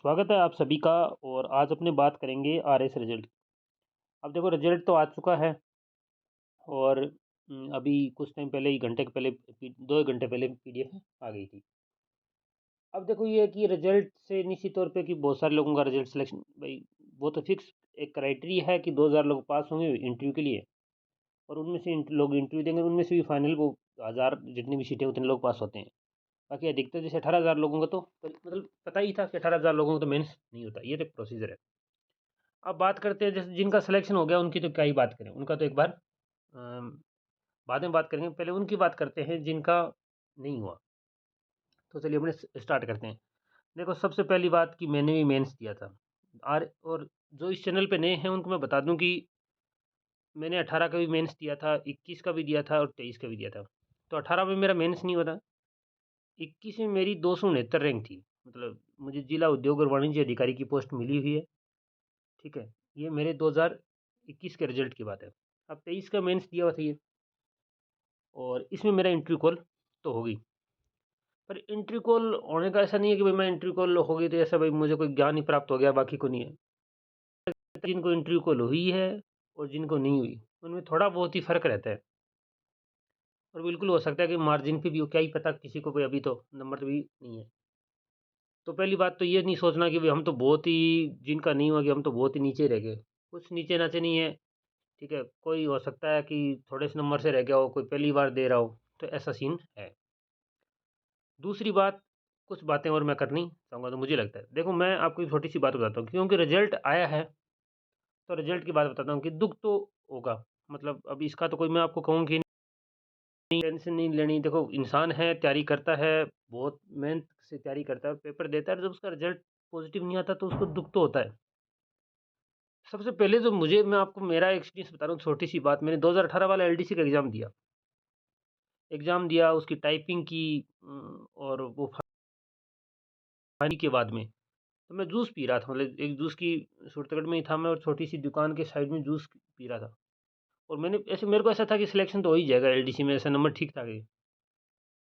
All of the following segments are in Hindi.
स्वागत है आप सभी का। और आज अपने बात करेंगे आरएस रिजल्ट। अब देखो रिजल्ट तो आ चुका है। और अभी कुछ टाइम पहले ही घंटे के पहले 2 घंटे पहले पीडीएफ आ गई थी। अब देखो ये है कि रिजल्ट से निश्चित तौर पे कि बहुत सारे लोगों का रिजल्ट सिलेक्शन भाई वो तो फिक्स एक क्राइटेरिया है कि 2000 लोग पास होंगे इंटरव्यू के लिए। और उनमें से लोग इंटरव्यू देंगे, उनमें से भी फाइनल वो 1000 जितनी भी सीटें उतने लोग पास होते हैं। बाकी अधिकतर जैसे 18,000 लोगों का तो मतलब पता ही था कि 18,000 लोगों का तो मेंस नहीं होता, ये तो एक प्रोसीजर है। अब बात करते हैं जैसे जिनका सिलेक्शन हो गया उनकी तो क्या ही बात करें, उनका तो एक बार बाद में बात करेंगे। पहले उनकी बात करते हैं जिनका नहीं हुआ। तो चलिए अपने स्टार्ट करते हैं। देखो सबसे पहली बात कि मैंने भी मेंस दिया था। और जो इस चैनल पे नए हैं उनको मैं बता दूं कि मैंने 18 का भी मेंस दिया था, 21 का भी दिया था और 23 का भी दिया था। तो 18 में मेरा मेंस नहीं हुआ था। 21 में मेरी 269 रैंक थी। मतलब मुझे जिला उद्योग और वाणिज्य अधिकारी की पोस्ट मिली हुई है। ठीक है, ये मेरे 2021 के रिजल्ट की बात है। अब 23 का मेंस दिया हुआ था ये। और इसमें मेरा इंटरव्यू कॉल तो होगी। पर इंटरव्यू कॉल होने का ऐसा नहीं है कि भाई मैं इंटरव्यू कॉल होगी तो ऐसा भाई मुझे कोई ज्ञान ही प्राप्त हो गया, बाकी को नहीं है। जिनको इंटरव्यू कॉल हुई है और जिनको नहीं हुई उनमें थोड़ा बहुत ही फ़र्क रहता है। और बिल्कुल हो सकता है कि मार्जिन पे भी हो, क्या ही पता किसी को, भाई अभी तो नंबर तो भी नहीं है। तो पहली बात तो ये नहीं सोचना कि भाई हम तो बहुत ही, जिनका नहीं हुआ कि हम तो बहुत ही नीचे रह गए। कुछ नीचे नाचे नहीं है। ठीक है, कोई हो सकता है कि थोड़े से नंबर से रह गया हो, कोई पहली बार दे रहा हो, तो ऐसा सीन है। दूसरी बात, कुछ बातें और मैं करनी चाहूँगा तो मुझे लगता है, देखो मैं आपको एक छोटी सी बात बताता हूँ क्योंकि रिजल्ट आया है। तो रिजल्ट की बात बताता हूँ कि दुख तो होगा। मतलब अब इसका तो कोई मैं आपको कहूँ कि नहीं टेंशन नहीं लेनी। देखो इंसान है, तैयारी करता है, बहुत मेहनत से तैयारी करता है, पेपर देता है, जब उसका रिजल्ट पॉजिटिव नहीं आता तो उसको दुख तो होता है। सबसे पहले जो मुझे, मैं आपको मेरा एक्सपीरियंस बता रहा हूँ, छोटी सी बात। मैंने 2018 वाला एलडीसी का एग्ज़ाम दिया, उसकी टाइपिंग की। और वो पानी के बाद में तो मैं जूस पी रहा था। मतलब एक जूस की सुरतगढ़ में ही था मैं, और छोटी सी दुकान के साइड में जूस पी रहा था। और मैंने ऐसे, मेरे को ऐसा था कि सिलेक्शन तो हो ही जाएगा एलडीसी में, ऐसा नंबर ठीक था कि।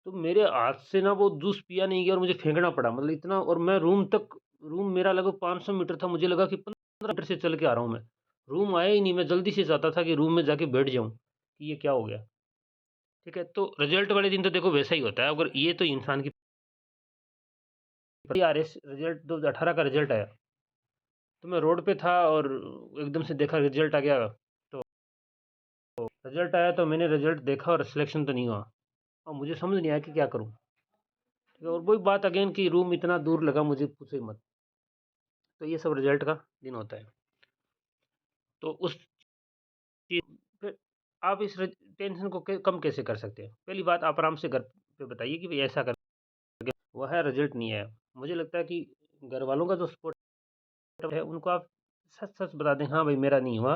तो मेरे हाथ से ना वो जूस पिया नहीं गया और मुझे फेंकना पड़ा, मतलब इतना। और मैं रूम मेरा लगभग 500 मीटर था, मुझे लगा कि 15 मीटर से चल के आ रहा हूँ मैं। रूम आया ही नहीं, मैं जल्दी से चाहता था कि रूम में जाके बैठ जाऊँ कि ये क्या हो गया। ठीक है, तो रिजल्ट वाले दिन तो देखो वैसा ही होता है। अगर ये तो इंसान की आरएस रिजल्ट 2018 का रिजल्ट आया, तो मैं रोड पे था और एकदम से देखा रिजल्ट आ गया। तो रिजल्ट आया तो मैंने रिजल्ट देखा और सिलेक्शन तो नहीं हुआ। और मुझे समझ नहीं आया कि क्या करूं। ठीक है, और वही बात अगेन कि रूम इतना दूर लगा मुझे, पूछो ही मत। तो ये सब रिजल्ट का दिन होता है। तो उस फिर आप इस टेंशन को कम कैसे कर सकते हैं। पहली बात, आप आराम से घर पे बताइए कि भाई ऐसा करके वो है, रिजल्ट नहीं आया। मुझे लगता है कि घर वालों का जो सपोर्ट है उनको आप सच सच बता दें, हाँ भाई मेरा नहीं हुआ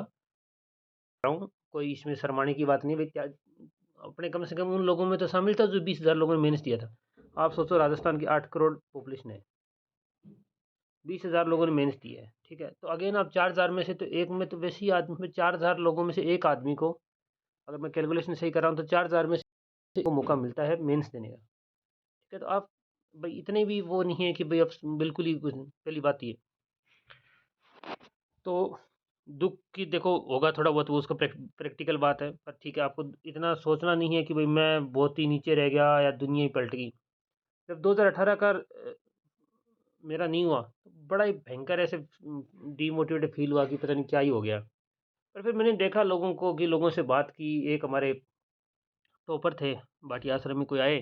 रहा हूँ। कोई इसमें शर्माने की बात नहीं भाई। क्या अपने कम से कम उन लोगों में तो शामिल था जो 20,000 लोगों ने मेहनत दिया था। आप सोचो राजस्थान की 8 करोड़ पॉपुलेशन है, 20,000 लोगों ने मेहनत दी है। ठीक है, तो अगेन आप 4,000 में से तो एक में, तो वैसे ही आदमी में 4,000 लोगों में से एक आदमी को, अगर मैं कैलकुलेशन सही कर रहा हूँ तो 4,000 में से को मौका मिलता है मेंस देने का। ठीक है, तो आप भाई इतने भी वो नहीं है कि भाई अब बिल्कुल ही कुछ पहली बात ये। तो दुख की देखो होगा थोड़ा बहुत, वो उसका प्रैक्टिकल बात है। पर ठीक है, आपको इतना सोचना नहीं है कि भाई मैं बहुत ही नीचे रह गया या दुनिया ही पलट गई। जब 2018 का मेरा नहीं हुआ तो बड़ा ही भयंकर ऐसे डीमोटिवेटेड फील हुआ कि पता नहीं क्या ही हो गया। पर फिर मैंने देखा लोगों को, कि लोगों से बात की। एक हमारे टॉपर थे, भाटिया आश्रम में कोई आए,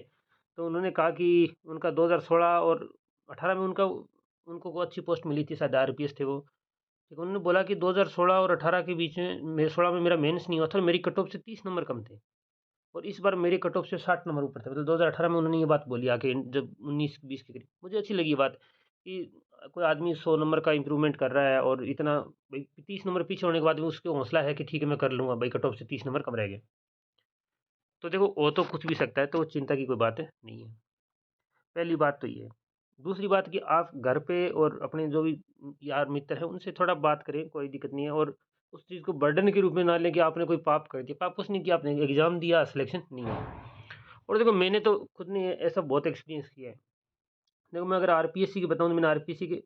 तो उन्होंने कहा कि उनका 2016 और 18 में उनको को अच्छी पोस्ट मिली थी, शायद आरपीएस थे वो। लेकिन उन्होंने बोला कि 2016 और 18 के बीच में, मेरे 16 में मेरा मेंस नहीं हुआ था और मेरी कट ऑफ से 30 नंबर कम थे। और इस बार मेरे कट ऑफ से 60 नंबर ऊपर थे। मतलब 2018 में उन्होंने ये बात बोली आके, जब 19-20 के करीब। मुझे अच्छी लगी ये बात कि कोई आदमी 100 नंबर का इंप्रूवमेंट कर रहा है, और इतना भाई 30 नंबर पीछे होने के बाद भी उसको हौसला है कि ठीक है मैं कर लूँगा, भाई कट ऑफ से 30 नंबर कम रह गए। तो देखो वो तो कुछ भी सकता है, तो चिंता की कोई बात नहीं है। पहली बात तो ये है। दूसरी बात कि आप घर पे और अपने जो भी यार मित्र हैं उनसे थोड़ा बात करें, कोई दिक्कत नहीं है। और उस चीज़ को बर्डन के रूप में ना लें कि आपने कोई पाप कर दिया। पाप कुछ नहीं किया आपने, एग्ज़ाम दिया, सिलेक्शन नहीं हुआ। और देखो मैंने तो खुद ने ऐसा बहुत एक्सपीरियंस किया है। देखो मैं अगर आरपीएससी की बताऊँ तो मैंने आरपीएससी के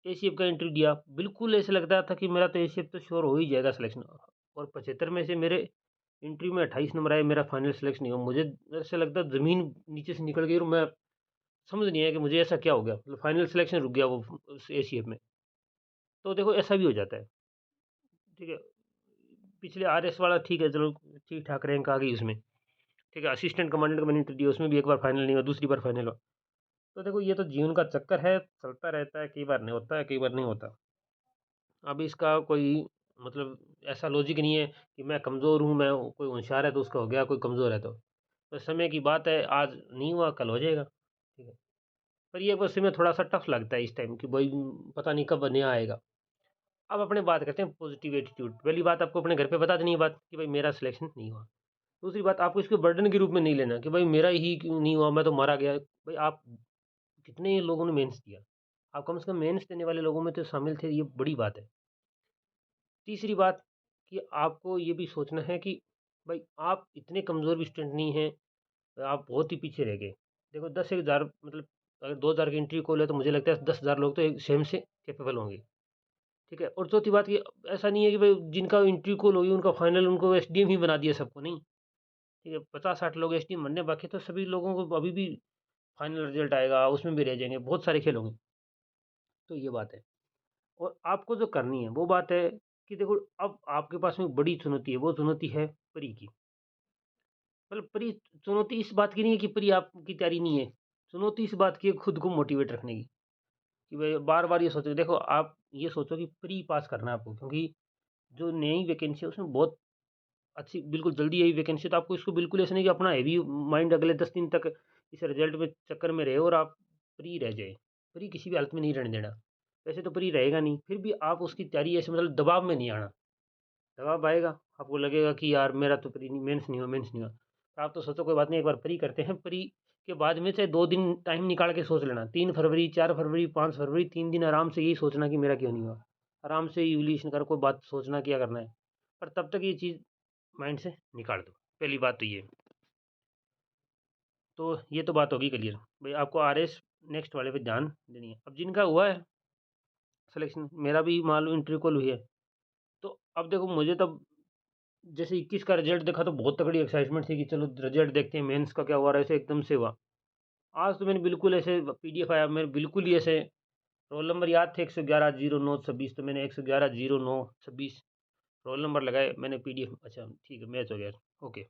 एसीएफ का इंटरव्यू दिया, बिल्कुल ऐसा लगता था कि मेरा तो एसीएफ तो श्योर हो ही जाएगा सिलेक्शन, और 75 में से मेरे इंटरव्यू में 28 नंबर आए, मेरा फाइनल सिलेक्शन नहीं हुआ। मुझे ऐसा लगता ज़मीन नीचे से निकल गई और मैं समझ नहीं आया कि मुझे ऐसा क्या हो गया, मतलब फाइनल सिलेक्शन रुक गया वो उस एसीएफ में। तो देखो ऐसा भी हो जाता है, ठीक है। पिछले आरएस वाला ठीक है, चलो ठीक-ठाक रैंक आ गई उसमें, ठीक है। असिस्टेंट कमांडेंट का मैंने इंटरव्यू दिया, उसमें भी एक बार फाइनल नहीं हुआ, दूसरी बार फाइनल हुआ। तो देखो ये तो जीवन का चक्कर है, चलता रहता है, कई बार नहीं होता है, कई बार नहीं होता। अब इसका कोई मतलब ऐसा लॉजिक नहीं है कि मैं कमज़ोर हूँ, मैं कोई होशियार है तो उसका हो गया, कोई कमज़ोर है तो समय की बात है, आज नहीं हुआ कल हो जाएगा, ठीक है। पर ये बस में थोड़ा-सा टफ लगता है इस टाइम कि भाई पता नहीं कब नया आएगा। अब अपने बात करते हैं पॉजिटिव एटीट्यूड। पहली बात, आपको अपने घर पे बता देनी है बात कि भाई मेरा सिलेक्शन नहीं हुआ। दूसरी बात, आपको इसको बर्डन के रूप में नहीं लेना कि भाई मेरा ही क्यों नहीं हुआ, मैं तो मारा गया। भाई आप कितने लोगों ने मेहनत किया, आप कम से कम मेहनत देने वाले लोगों में तो शामिल थे, ये बड़ी बात है। तीसरी बात कि आपको ये भी सोचना है कि भाई आप इतने कमज़ोर भी स्टूडेंट नहीं हैं, आप बहुत ही पीछे रह गए। देखो 10,000 मतलब अगर 2,000 की एंट्री कॉल है तो मुझे लगता है 10,000 लोग तो एक सेम से कैपेबल होंगे, ठीक है। और चौथी बात ये, ऐसा नहीं है कि भाई जिनका एंट्री कॉल होगी उनका फाइनल उनको एसडीएम ही बना दिया सबको, नहीं, ठीक है। 50-60 लोग एसडीएम बनने, बाकी तो सभी लोगों को अभी भी फाइनल रिजल्ट आएगा, उसमें भी रह जाएँगे, बहुत सारे खेल होंगे। तो ये बात है। और आपको जो करनी है वो बात है कि देखो अब आपके पास में बड़ी चुनौती है, वो चुनौती है प्री की। मतलब प्री चुनौती इस बात की नहीं है कि प्री आपकी तैयारी नहीं है, चुनौती इस बात की है खुद को मोटिवेट रखने की, कि भाई बार-बार ये सोचो, देखो आप ये सोचो कि प्री पास करना है आपको, क्योंकि जो नई वैकेंसी है उसमें बहुत अच्छी बिल्कुल जल्दी आई वैकेंसी, तो आपको इसको बिल्कुल ऐसा नहीं कि अपना हैवी माइंड अगले 10 दिन तक इस रिजल्ट में चक्कर में रहे और आप फ्री रह जाए। फ्री किसी भी हालत में नहीं रहने देना। वैसे तो फ्री रहेगा नहीं, फिर भी आप उसकी तैयारी ऐसे मतलब दबाव में नहीं आना। दबाव आएगा, आपको लगेगा कि यार मेरा तो प्री नहीं, मेंस नहीं हुआ, मेंस नहीं हुआ। तो आप तो सोचो कोई बात नहीं, एक बार प्री करते हैं, प्री के बाद में चाहे 2 दिन टाइम निकाल के सोच लेना। 3 फरवरी, 4 फरवरी, 5 फरवरी, 3 दिन आराम से यही सोचना कि मेरा क्यों नहीं हुआ। आराम से इवैल्यूएशन कर कोई बात सोचना क्या करना है। पर तब तक ये चीज़ माइंड से निकाल दो। पहली बात तो ये। तो ये तो बात होगी क्लियर। भई आपको आरएस नेक्स्ट वाले पे ध्यान देनी है। अब जिनका हुआ है सिलेक्शन, मेरा भी मान लो इंटरव्यू कॉल हुई है। तो अब देखो मुझे तब जैसे 21 का रिज़ल्ट देखा तो बहुत तगड़ी एक्साइटमेंट थी कि चलो रिज़ल्ट देखते हैं मेंस का क्या हुआ, और ऐसे एकदम से हुआ। आज तो मैंने बिल्कुल ऐसे पीडीएफ आया, मैं बिल्कुल ही ऐसे रोल नंबर याद थे 111-09-26, तो मैंने 111-09-26 रोल नंबर लगाए, मैंने पीडीएफ, अच्छा ठीक है मैच हो गया, ओके।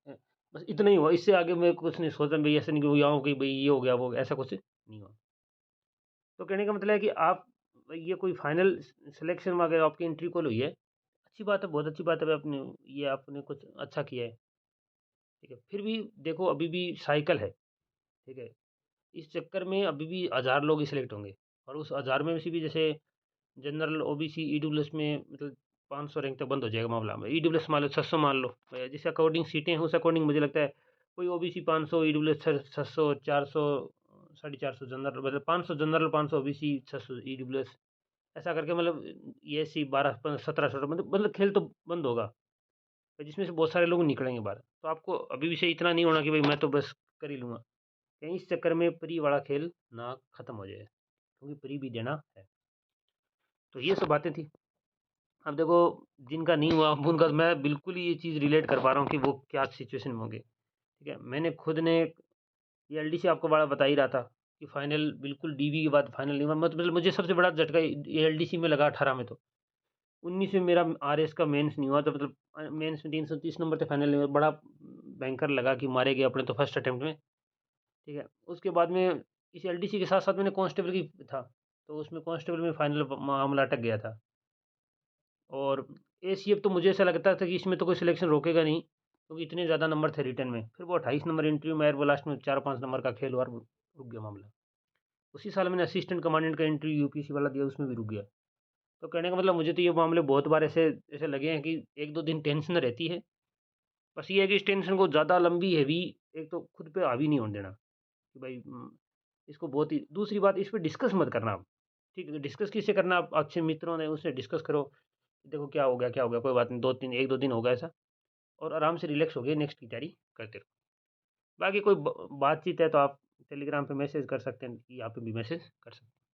अ, बस इतना ही हुआ, इससे आगे मैं कुछ नहीं सोचा भई, ऐसा नहीं कि यहाँ हो गई भई ये हो गया वो हो गया, ऐसा कुछ नहीं हुआ। तो कहने का मतलब है कि आप ये कोई फाइनल सिलेक्शन में अगर आपकी एंट्री कॉल हुई है, अच्छी बात है, बहुत अच्छी बात है, आपने ये आपने कुछ अच्छा किया है, ठीक है। फिर भी देखो अभी भी साइकिल है, ठीक है। इस चक्कर में अभी भी हज़ार लोग ही सिलेक्ट होंगे, और उस हज़ार में से भी जैसे जनरल, ओबीसी, ईडब्ल्यूएस में मतलब 500 रैंक तक बंद हो जाएगा मामला में। ईडब्ल्यूएस मान लो 600 मान लो, जिस अकॉर्डिंग सीटें हैं उस अकॉर्डिंग मुझे लगता है कोई ओबीसी 500, ईडब्ल्यूएस 600, 400, 450 जनरल, मतलब 500 जनरल, 500 ओबीसी, 600 ईडब्ल्यूएस, ऐसा करके मतलब ये सी 12 17 17 मतलब खेल तो बंद होगा, जिसमें से बहुत सारे लोग निकलेंगे बाहर। तो आपको अभी भी से इतना नहीं होना कि भाई मैं तो बस कर ही लूँगा, कहीं इस चक्कर में प्री वाला खेल ना खत्म हो जाए, क्योंकि प्री भी देना है। तो ये सब बातें थी। अब देखो जिनका नहीं हुआ अब उनका मैं बिल्कुल ही ये चीज़ रिलेट कर पा रहा हूँ कि वो क्या सिचुएशन में होंगे, ठीक है। मैंने खुद ने ये एलडीसी आपको बड़ा बता ही रहा था कि फाइनल बिल्कुल डीवी के बाद फाइनल नहीं हुआ, मतलब मुझे सबसे बड़ा झटका ये एलडीसी में लगा 18 में, तो 19 में मेरा आरएस का मेंस नहीं हुआ, तो मतलब मेंस में 330 नंबर थे, फाइनल नहीं हुआ। बड़ा भयंकर लगा कि मारे गए अपने तो फर्स्ट अटेम्प्ट में, ठीक है। उसके बाद में इस एलडीसी के साथ साथ मैंने कांस्टेबल की था, तो उसमें कांस्टेबल में फाइनल मामला अटक गया था। और एसीएफ तो मुझे ऐसा लगता था कि इसमें तो कोई सिलेक्शन रोकेगा नहीं, क्योंकि इतने ज़्यादा नंबर थे रिटन में। फिर वो 28 नंबर इंटरव्यू में आया, वो लास्ट में 4-5 नंबर का खेल हुआ और रुक गया मामला। उसी साल मैंने असिस्टेंट कमांडेंट का इंटरव्यू यूपीएससी वाला दिया, उसमें भी रुक गया। तो कहने का मतलब मुझे तो ये मामले बहुत बार ऐसे ऐसे लगे हैं कि 1-2 दिन टेंशन रहती है। बस ये है कि इस टेंशन को ज़्यादा लंबी हैवी एक तो खुद पे हावी नहीं होने देना, कि भाई इसको बहुत ही, दूसरी बात इस पे डिस्कस मत करना आप, ठीक है। डिस्कस किससे करना, आप अच्छे मित्रों ने उससे डिस्कस करो, देखो क्या हो गया, क्या हो गया, कोई बात नहीं, 2-3 1-2 दिन होगा ऐसा, और आराम से रिलैक्स हो गए, नेक्स्ट की तैयारी करते रहो। बाकी कोई ब बातचीत है तो आप टेलीग्राम पे मैसेज कर सकते हैं, यहाँ पे भी मैसेज कर सकते हैं।